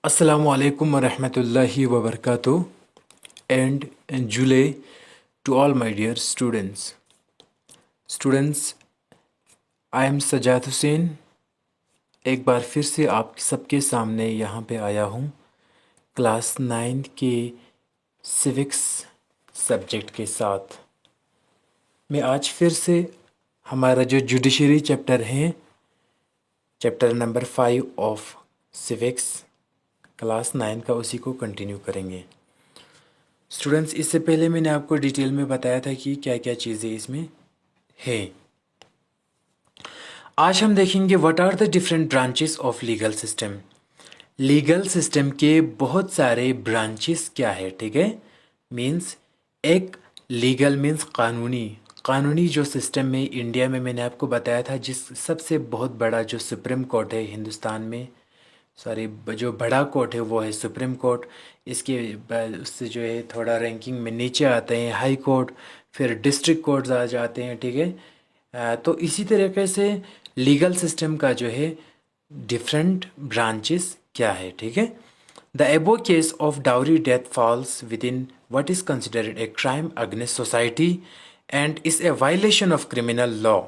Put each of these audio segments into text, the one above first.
Assalamu alaikum wa rahmatullahi wa barakatuh and July to all my dear students. Students, I am Sajad Hussain. एक बार फिर से आप सबके सामने यहाँ पे आया हूँ क्लास 9 के सिविक्स सब्जेक्ट के साथ। मैं आज फिर से हमारा जो जुडिशरी चैप्टर है, chapter number 5 of civics class 9 का, उसी को कंटिन्यू करेंगे। स्टूडेंट्स, इससे पहले मैंने आपको डिटेल में बताया था कि क्या क्या चीज़ें इसमें है। आज हम देखेंगे what are the different branches of legal system. Legal system के बहुत सारे ब्रांचेस क्या है, ठीक है। मीन्स एक लीगल मीन्स कानूनी जो सिस्टम में इंडिया में मैंने आपको बताया था, जिस सबसे बहुत बड़ा जो सुप्रीम कोर्ट है हिंदुस्तान में, सॉरी जो बड़ा कोर्ट है वो है सुप्रीम कोर्ट। इसके बाद उससे जो है थोड़ा रैंकिंग में नीचे आते हैं हाई कोर्ट, फिर डिस्ट्रिक्ट कोर्ट्स आ जाते हैं, ठीक है। तो इसी तरीके से लीगल सिस्टम का जो है डिफरेंट ब्रांचेस क्या है, ठीक है। The above case of dowry death falls within what is considered a crime against society and is a violation of criminal law.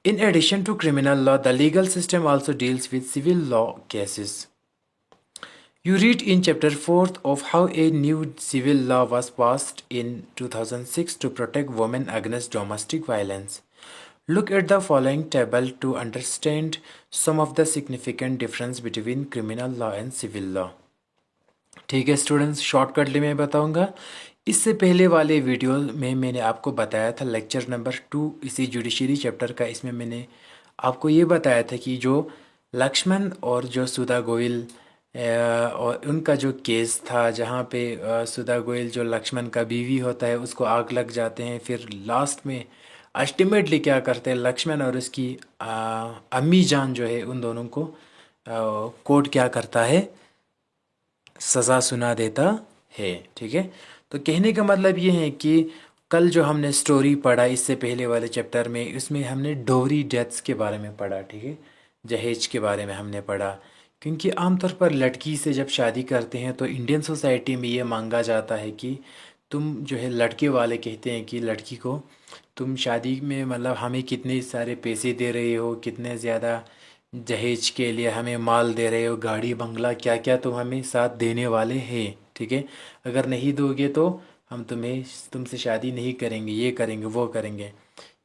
In addition to criminal law, the legal system also deals with civil law cases. You read in chapter 4th of how a new civil law was passed in 2006 to protect women against domestic violence. Look at the following table to understand some of the significant difference between criminal law and civil law. ठीक है students, shortcutly मैं बताऊंगा। इससे पहले वाले video में मैंने आपको बताया था लेक्चर नंबर 2 इसी जुडिशरी चैप्टर का। इसमें मैंने आपको ये बताया था कि जो लक्ष्मण और जो सुधा गोयल और उनका जो केस था, जहाँ पे सुधा गोयल जो लक्ष्मण का बीवी होता है उसको आग लग जाते हैं, फिर लास्ट में अल्टीमेटली क्या करते हैं, लक्ष्मण और उसकी अम्मी जान जो है उन दोनों को कोर्ट क्या करता है, सज़ा सुना देता है, ठीक है। तो कहने का मतलब ये है कि कल जो हमने स्टोरी पढ़ा इससे पहले वाले चैप्टर में, उसमें हमने डोरी डेथ्स के बारे में पढ़ा, ठीक है, जहेज के बारे में हमने पढ़ा। क्योंकि आमतौर पर लड़की से जब शादी करते हैं तो इंडियन सोसाइटी में ये मांगा जाता है कि तुम जो है, लड़के वाले कहते हैं कि लड़की को तुम शादी में मतलब हमें कितने सारे पैसे दे रहे हो, कितने ज़्यादा जहेज के लिए हमें माल दे रहे हो, गाड़ी बंगला क्या क्या तुम हमें साथ देने वाले हैं, ठीक है। अगर नहीं दोगे तो हम तुमसे शादी नहीं करेंगे, ये करेंगे वो करेंगे।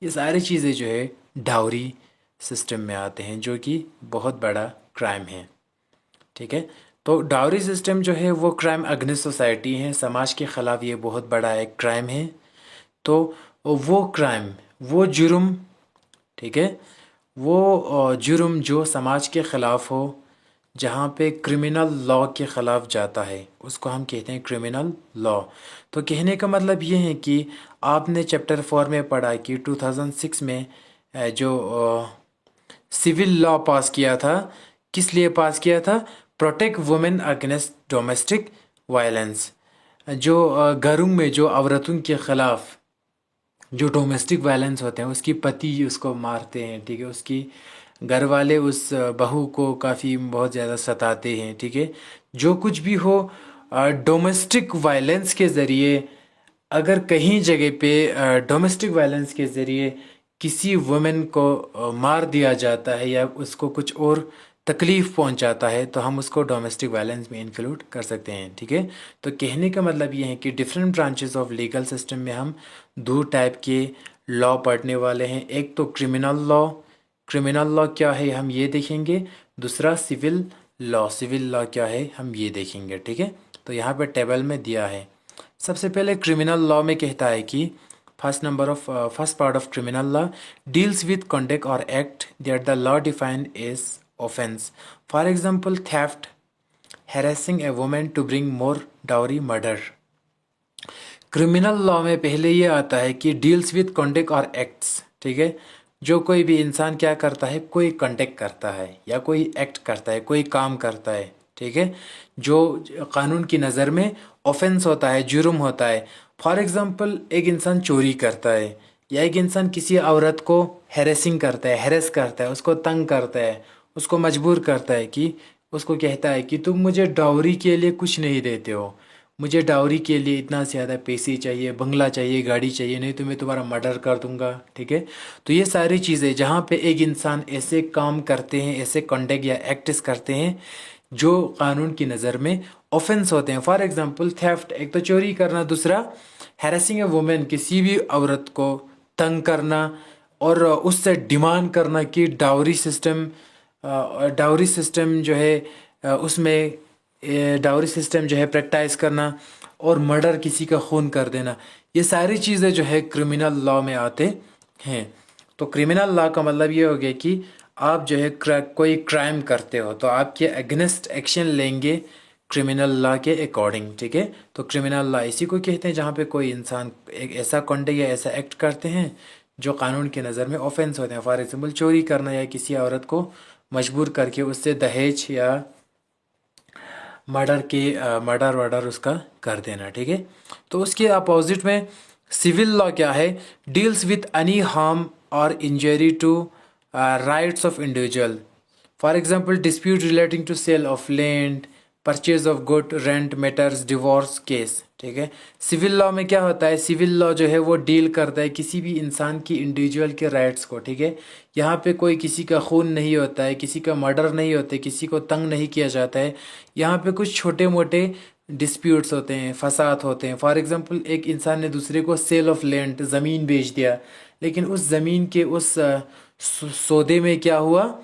ये सारी चीज़ें जो है डाउरी सिस्टम में आते हैं, जो कि बहुत बड़ा क्राइम है, ठीक है। तो डाउरी सिस्टम जो है वो क्राइम अगेंस्ट सोसाइटी है, समाज के ख़िलाफ़ ये बहुत बड़ा एक क्राइम है। तो वो क्राइम, वो जुर्म, ठीक है, वो जुर्म जो समाज के ख़िलाफ़ हो, जहाँ पे क्रिमिनल लॉ के ख़िलाफ़ जाता है, उसको हम कहते हैं क्रिमिनल लॉ। तो कहने का मतलब ये है कि आपने चैप्टर 4 में पढ़ा कि 2006 में जो सिविल लॉ पास किया था, किस लिए पास किया था, protect women against domestic violence. जो घरों में जो औरतों के ख़िलाफ़ जो डोमेस्टिक वायलेंस होते हैं, उसकी पति उसको मारते हैं, ठीक है, उसकी घर वाले उस बहू को काफ़ी बहुत ज़्यादा सताते हैं, ठीक है। जो कुछ भी हो डोमेस्टिक वायलेंस के ज़रिए, अगर कहीं जगह पे डोमेस्टिक वायलेंस के ज़रिए किसी वुमेन को मार दिया जाता है या उसको कुछ और तकलीफ़ पहुंचाता है, तो हम उसको डोमेस्टिक वायलेंस में इंक्लूड कर सकते हैं, ठीक है। तो कहने का मतलब ये है कि different branches of legal system में हम दो टाइप के लॉ पढ़ने वाले हैं। एक तो क्रिमिनल लॉ क्या है हम ये देखेंगे, दूसरा सिविल लॉ क्या है हम ये देखेंगे, ठीक है। तो यहाँ पर टेबल में दिया है। सबसे पहले क्रिमिनल लॉ में कहता है कि first part of criminal law deals with conduct और act that the law define as offense. For example, theft, harassing a woman to bring more dowry, murder. Criminal law में पहले ये आता है कि डील्स विद कंडक्ट और acts, ठीक है। जो कोई भी इंसान क्या करता है, कोई कंडक्ट करता है या कोई एक्ट करता है, कोई काम करता है, ठीक है, जो कानून की नज़र में ऑफेंस होता है, जुर्म होता है। फॉर एग्जांपल, एक इंसान चोरी करता है या एक इंसान किसी औरत को हैरेसिंग करता है, हैरेस करता है, उसको तंग करता है, उसको मजबूर करता है कि उसको कहता है कि तुम मुझे डाउरी के लिए कुछ नहीं देते हो, मुझे डाउरी के लिए इतना ज़्यादा पैसे चाहिए, बंगला चाहिए, गाड़ी चाहिए, नहीं तो मैं तुम्हारा मर्डर कर दूंगा। ठीक है, तो ये सारी चीज़ें जहाँ पे एक इंसान ऐसे काम करते हैं, ऐसे कंडक्ट या एक्ट्स करते हैं जो कानून की नज़र में ऑफेंस होते हैं। फॉर एग्जांपल थेफ्ट, एक तो चोरी करना, दूसरा हैरेसिंग ए वुमेन, किसी भी औरत को तंग करना और उससे डिमांड करना कि डाउरी सिस्टम जो है उसमें डाउरी सिस्टम जो है प्रैक्टिस करना और मर्डर, किसी का खून कर देना, ये सारी चीज़ें जो है क्रिमिनल लॉ में आते हैं। तो क्रिमिनल लॉ का मतलब ये हो गया कि आप जो है कोई क्राइम करते हो तो आपके अगेंस्ट एक्शन लेंगे क्रिमिनल लॉ के अकॉर्डिंग। ठीक है, तो क्रिमिनल लॉ इसी को कहते हैं जहाँ पे कोई इंसान एक ऐसा कंडक्ट या ऐसा एक्ट करते हैं जो कानून की नज़र में ऑफेंस होते हैं। फॉर एग्जांपल चोरी करना या किसी औरत को मजबूर करके उससे दहेज या मर्डर वर्डर उसका कर देना। ठीक है, तो उसके अपोजिट में सिविल लॉ क्या है, डील्स विथ एनी हार्म और injury to rights of individual. For example dispute relating to sale of land, purchase of good, rent matters, divorce case. ठीक है, सिविल लॉ में क्या होता है, सिविल लॉ जो है वो डील करता है किसी भी इंसान की इंडिविजुअल के राइट्स को। ठीक है, यहाँ पे कोई किसी का खून नहीं होता है, किसी का मर्डर नहीं होता है, किसी को तंग नहीं किया जाता है। यहाँ पे कुछ छोटे मोटे डिस्प्यूट्स होते हैं, फसाद होते हैं। फॉर एग्जांपल एक इंसान ने दूसरे को सेल ऑफ लैंड, ज़मीन बेच दिया, लेकिन उस ज़मीन के उस सौदे में क्या हुआ,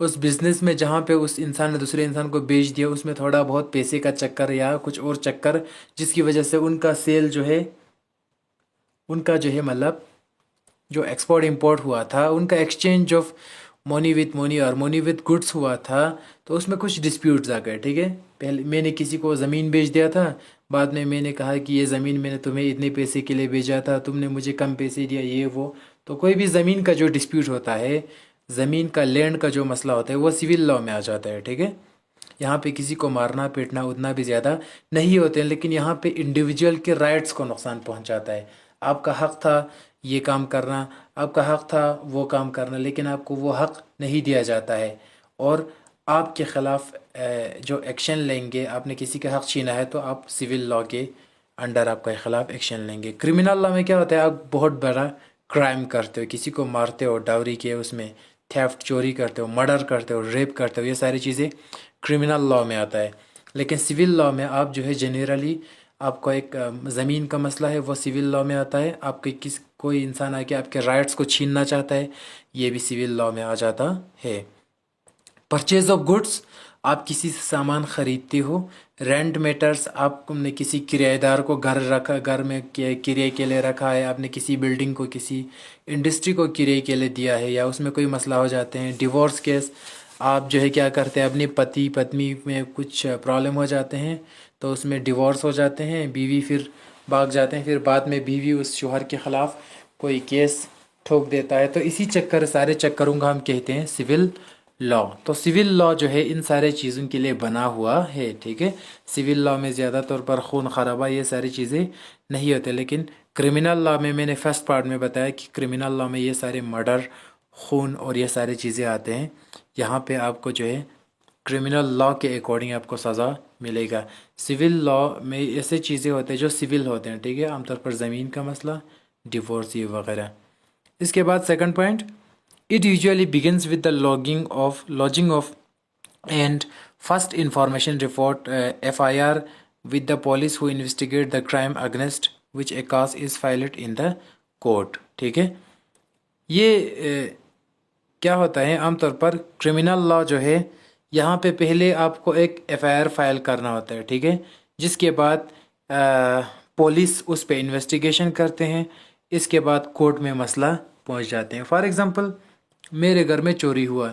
उस बिज़नेस में जहाँ पे उस इंसान ने दूसरे इंसान को बेच दिया उसमें थोड़ा बहुत पैसे का चक्कर या कुछ और चक्कर, जिसकी वजह से उनका सेल जो है, उनका जो है मतलब जो एक्सपोर्ट इंपोर्ट हुआ था, उनका exchange of money with money और मनी विथ गुड्स हुआ था, तो उसमें कुछ डिस्प्यूट्स आ गए। ठीक है, पहले मैंने किसी को ज़मीन बेच दिया था, बाद में मैंने कहा कि ये ज़मीन मैंने तुम्हें इतने पैसे के लिए बेचा था, तुमने मुझे कम पैसे दिया, ये वो। तो कोई भी ज़मीन का जो डिस्प्यूट होता है, ज़मीन का लैंड का जो मसला होता है, वो सिविल लॉ में आ जाता है। ठीक है, यहाँ पे किसी को मारना पीटना उतना भी ज़्यादा नहीं होते हैं, लेकिन यहाँ पे इंडिविजुअल के राइट्स को नुकसान पहुँचाता है। आपका हक था ये काम करना, आपका हक था वो काम करना, लेकिन आपको वो हक नहीं दिया जाता है और आपके ख़िलाफ़ जो एक्शन लेंगे, आपने किसी का हक छीना है तो आप सिविल लॉ के अंडर आपके ख़िलाफ़ एक्शन लेंगे। क्रिमिनल लॉ में क्या होता है, आप बहुत बड़ा क्राइम करते हो, किसी को मारते हो, डाउरी के उसमें थेफ्ट, चोरी करते हो, मर्डर करते हो, रेप करते हो, ये सारी चीज़ें क्रिमिनल लॉ में आता है। लेकिन सिविल लॉ में आप जो है जनरली आपको एक ज़मीन का मसला है वो सिविल लॉ में आता है, आपके कोई इंसान आके आपके राइट्स को छीनना चाहता है, ये भी सिविल लॉ में आ जाता है। परचेज ऑफ गुड्स, आप किसी से सामान ख़रीदते हो। रेंट मैटर्स, आपने किसी किराएदार को घर रखा, घर में किराए के लिए रखा है, आपने किसी बिल्डिंग को, किसी इंडस्ट्री को किराए के लिए दिया है या उसमें कोई मसला हो जाते हैं। डिवोर्स केस, आप जो है क्या करते हैं, अपने पति पत्नी में कुछ प्रॉब्लम हो जाते हैं तो उसमें डिवोर्स हो जाते हैं, बीवी फिर भाग जाते हैं, फिर बाद में बीवी उस शोहर के ख़िलाफ़ कोई केस ठोक देता है, तो इसी चक्कर, सारे चक्करों का हम कहते हैं सिविल लॉ। तो सिविल लॉ जो है इन सारे चीज़ों के लिए बना हुआ है। ठीक है, सिविल लॉ में ज़्यादा तौर पर खून खराबा ये सारी चीज़ें नहीं होते, लेकिन क्रिमिनल लॉ में मैंने फर्स्ट पार्ट में बताया कि क्रिमिनल लॉ में ये सारे मर्डर, खून और ये सारी चीज़ें आते हैं। यहाँ पे आपको जो है क्रिमिनल लॉ के अकॉर्डिंग आपको सज़ा मिलेगा। सिविल लॉ में ऐसे चीज़ें होते हैं जो सिविल होते हैं। ठीक है, आमतौर पर ज़मीन का मसला, डिवोर्स, ये वगैरह। इसके बाद second point, it usually begins with the lodging of and first information report, FIR with the police who investigate the crime against which a case is filed in the court। ठीक है, ये क्या होता है, आमतौर पर क्रिमिनल लॉ जो है यहाँ पे पहले आपको एक FIR फाइल करना होता है। ठीक है, जिसके बाद पुलिस उस पर इन्वेस्टिगेशन करते हैं, इसके बाद कोर्ट में मसला पहुँच जाते हैं। फॉर एग्ज़ाम्पल मेरे घर में चोरी हुआ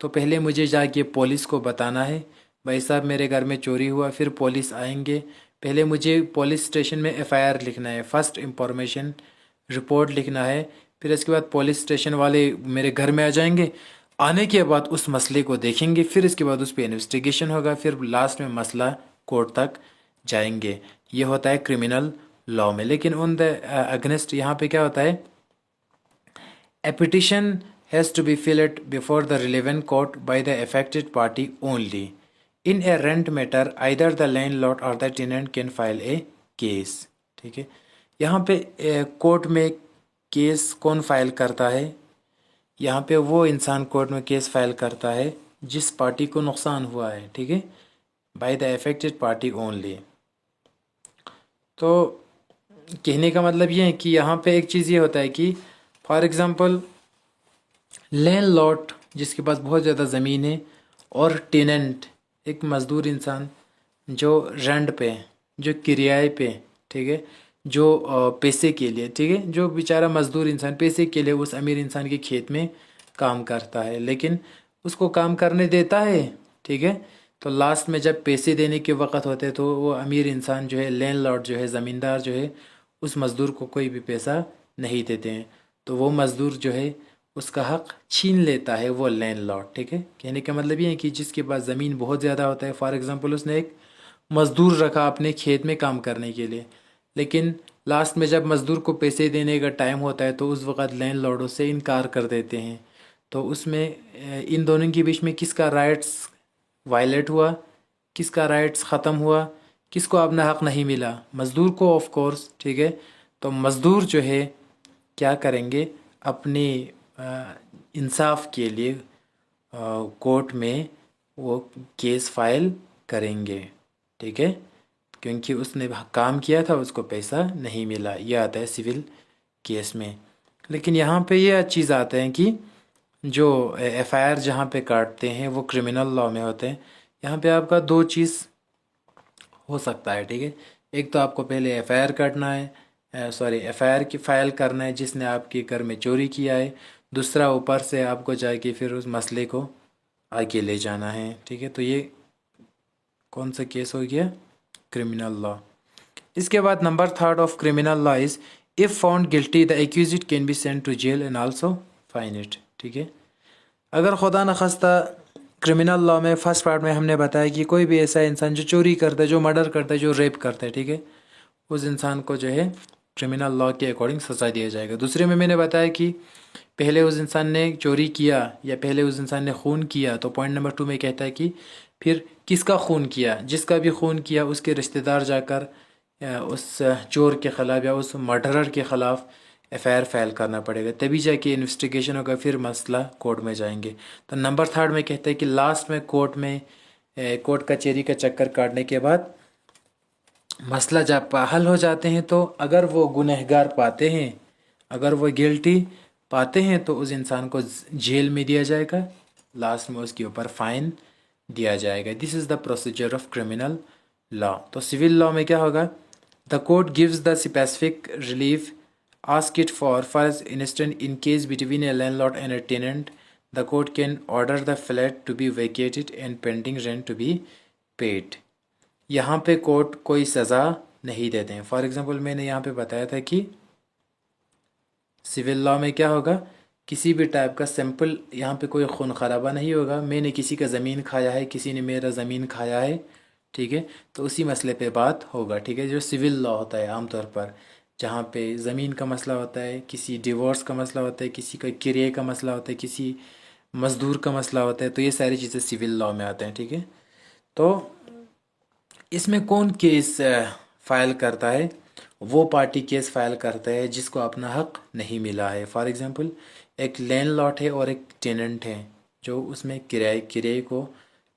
तो पहले मुझे जाके पुलिस को बताना है, भाई साहब मेरे घर में चोरी हुआ, फिर पुलिस आएंगे, पहले मुझे पुलिस स्टेशन में FIR लिखना है, फर्स्ट इंफॉर्मेशन रिपोर्ट लिखना है, फिर इसके बाद पुलिस स्टेशन वाले मेरे घर में आ जाएंगे, आने के बाद उस मसले को देखेंगे, फिर इसके बाद उस पर इन्वेस्टिगेशन होगा, फिर लास्ट में मसला कोर्ट तक जाएंगे। ये होता है क्रिमिनल लॉ में। लेकिन ऑन द अगेंस्ट यहाँ पे क्या होता है, ए petition has to be filed before the relevant court by the affected party only। In a rent matter either the landlord or the tenant can file a case. ठीक है, यहाँ पे court में केस कौन फाइल करता है? यहाँ पे वो इंसान कोर्ट में केस फाइल करता है जिस पार्टी को नुकसान हुआ है। ठीक है, by the affected party only. तो कहने का मतलब ये है कि यहाँ पे एक चीज़ ये होता है कि फॉर एग्ज़ाम्पल लैंडलॉर्ड जिसके पास बहुत ज़्यादा ज़मीन है और टेनेंट एक मज़दूर इंसान जो रेंट पे, जो किराए पे, ठीक है, जो पैसे के लिए, ठीक है, जो बेचारा मज़दूर इंसान पैसे के लिए उस अमीर इंसान के खेत में काम करता है, लेकिन उसको काम करने देता है। ठीक है, तो लास्ट में जब पैसे देने के वक़्त होते तो वो अमीर इंसान जो है, लैंडलॉर्ड जो है, ज़मींदार जो है, उस मज़दूर को कोई भी पैसा नहीं देते हैं। तो वो मज़दूर जो है उसका हक़ छीन लेता है वो लैंडलॉर्ड। ठीक है, कहने का मतलब ये है कि जिसके पास ज़मीन बहुत ज़्यादा होता है, फॉर एग्ज़ाम्पल उसने एक मज़दूर रखा अपने खेत में काम करने के लिए, लेकिन लास्ट में जब मज़दूर को पैसे देने का टाइम होता है तो उस वक़्त लैंडलॉर्ड उससे इनकार कर देते हैं। तो उसमें इन दोनों के बीच में किसका राइट्स वायलेट हुआ, किसका राइट्स ख़त्म हुआ, किसको अपना हक़ नहीं मिला? मज़दूर को, ऑफ कोर्स। ठीक है, तो मज़दूर जो है क्या करेंगे, अपने इंसाफ के लिए कोर्ट में वो केस फाइल करेंगे। ठीक है, क्योंकि उसने काम किया था, उसको पैसा नहीं मिला। ये आता है सिविल केस में। लेकिन यहाँ पे ये चीज़ आता है कि जो एफआईआर जहाँ पे काटते हैं वो क्रिमिनल लॉ में होते हैं। यहाँ पे आपका दो चीज़ हो सकता है। ठीक है, एक तो आपको पहले एफआईआर काटना है, सॉरी एफआईआर की फाइल करना है जिसने आपके घर में चोरी किया है। दूसरा ऊपर से आपको जाके फिर उस मसले को आगे ले जाना है। ठीक है, तो ये कौन सा केस हो गया? Criminal law. इसके बाद number third of criminal law is if found guilty the accused can be sent to jail and also fine it. ठीक है, अगर खुदा न खास्ता क्रिमिनल लॉ में फर्स्ट पार्ट में हमने बताया कि कोई भी ऐसा इंसान जो चोरी करता है, जो मर्डर करता है, जो रेप करता है, ठीक है, उस इंसान को जो है क्रिमिनल लॉ के अकॉर्डिंग सज़ा दिया जाएगा। दूसरे में मैंने बताया कि पहले उस इंसान ने चोरी किया या पहले उस इंसान ने खून किया, तो पॉइंट नंबर 2 में कहता है कि फिर किसका खून किया? जिसका भी खून किया उसके रिश्तेदार जाकर उस चोर के ख़िलाफ़ या उस मर्डरर के ख़िलाफ़ एफआईआर फाइल करना पड़ेगा, तभी जाके इन्वेस्टिगेशन होगा, फिर मसला कोर्ट में जाएंगे। तो नंबर थर्ड में कहते हैं कि लास्ट में कोर्ट कचहरी का चक्कर काटने के बाद मसला जब हल हो जाते हैं तो अगर वो गुनहगार पाते हैं, अगर वो गिल्टी पाते हैं तो उस इंसान को जेल में दिया जाएगा, लास्ट में उसके ऊपर फाइन दिया जाएगा। This is the procedure of criminal law. तो सिविल लॉ में क्या होगा? The court gives the specific relief ask it for instance in case between a landlord and a tenant the court can order the flat to be vacated and pending rent to be paid। यहाँ पे court कोई सज़ा नहीं देते हैं। For example मैंने यहाँ पे बताया था कि सिविल लॉ में क्या होगा, किसी भी टाइप का सिंपल यहाँ पे कोई खून खराबा नहीं होगा। मैंने किसी का ज़मीन खाया है, किसी ने मेरा ज़मीन खाया है, ठीक है, तो उसी मसले पे बात होगा। ठीक है, जो सिविल लॉ होता है आमतौर पर, जहाँ पे ज़मीन का मसला होता है, किसी डिवोर्स का मसला होता है, किसी का किराए का मसला होता है, किसी मज़दूर का मसला होता है, तो ये सारी चीज़ें सिविल लॉ में आते हैं। ठीक है, तो इसमें कौन केस फाइल करता है? वो पार्टी केस फाइल करता है जिसको अपना हक नहीं मिला है। फॉर एग्ज़ाम्पल एक लैंडलॉर्ड है और एक टेनेंट है जो उसमें किराए को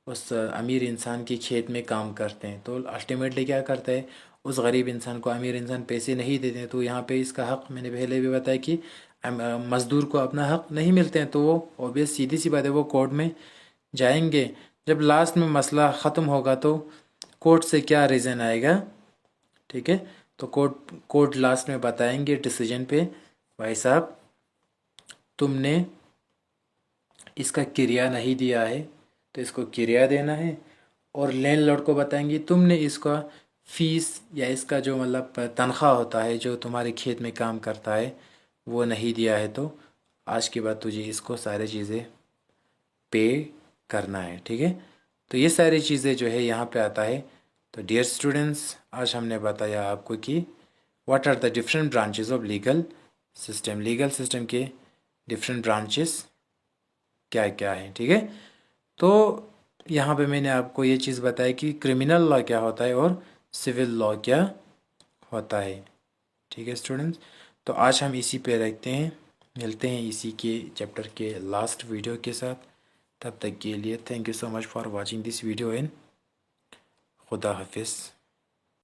उस अमीर इंसान के खेत में काम करते हैं। तो अल्टीमेटली क्या करता है, उस गरीब इंसान को अमीर इंसान पैसे नहीं देते हैं, तो यहाँ पे इसका हक, मैंने पहले भी बताया कि मज़दूर को अपना हक नहीं मिलते हैं, तो वो ऑब्वियस सीधी सी बात है, वो कोर्ट में जाएंगे। जब लास्ट में मसला ख़त्म होगा तो कोर्ट से क्या रीज़न आएगा, ठीक है, तो कोर्ट लास्ट में बताएंगे डिसीजन पे, भाई साहब तुमने इसका किराया नहीं दिया है तो इसको किराया देना है, और लैंडलॉर्ड को बताएंगे तुमने इसका फीस या इसका जो मतलब तनख्वाह होता है जो तुम्हारे खेत में काम करता है वो नहीं दिया है, तो आज के बाद तुझे इसको सारी चीज़ें पे करना है। ठीक है, तो ये सारी चीज़ें जो है यहाँ पे आता है। तो डियर स्टूडेंट्स, आज हमने बताया आपको कि what are the different branches of legal system, legal system के डिफरेंट ब्रांचेस क्या क्या हैं। ठीक है, तो यहाँ पे मैंने आपको ये चीज़ बताई कि क्रिमिनल लॉ क्या होता है और सिविल लॉ क्या होता है। ठीक है स्टूडेंट्स, तो आज हम इसी पे रखते हैं, मिलते हैं इसी के चैप्टर के लास्ट वीडियो के साथ। तब तक के लिए thank you so much for watching this video and खुदा हाफिज़।